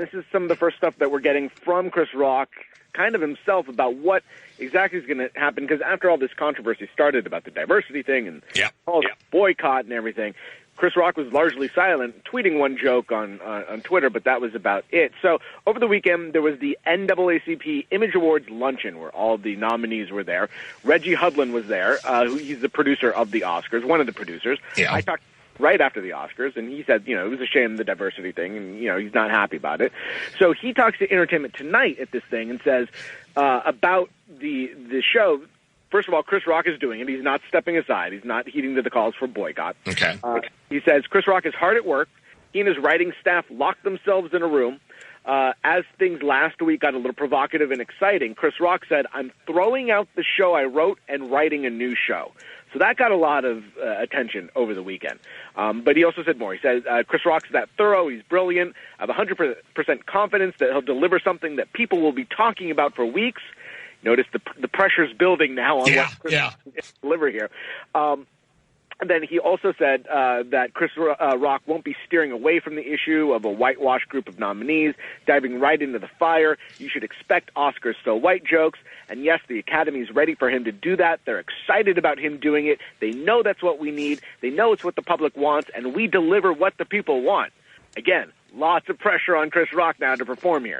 This is some of the first stuff that we're getting from Chris Rock, kind of himself, about what exactly is going to happen. Because after all this controversy started about the diversity thing and all the boycott and everything, Chris Rock was largely silent, tweeting one joke on Twitter, but that was about it. So over the weekend, there was the NAACP Image Awards luncheon where all of the nominees were there. Reggie Hudlin was there. He's the producer of the Oscars, one of the producers. Yeah. I talked right after the Oscars, and he said, it was a shame, the diversity thing, and, he's not happy about it. So he talks to Entertainment Tonight at this thing and says about the show. First of all, Chris Rock is doing it. He's not stepping aside. He's not heeding to the calls for boycott. Okay. He says Chris Rock is hard at work. He and his writing staff locked themselves in a room. As things last week got a little provocative and exciting, Chris Rock said, I'm throwing out the show I wrote and writing a new show. So that got a lot of attention over the weekend. But he also said more. He says, Chris Rock's that thorough. He's brilliant. I have 100% confidence that he'll deliver something that people will be talking about for weeks. Notice the pressure's building now on what Chris can deliver here. And then he also said that Chris Rock won't be steering away from the issue of a whitewash group of nominees, diving right into the fire. You should expect Oscars so white jokes. And yes, the Academy's ready for him to do that. They're excited about him doing it. They know that's what we need. They know it's what the public wants, and we deliver what the people want. Again, lots of pressure on Chris Rock now to perform here.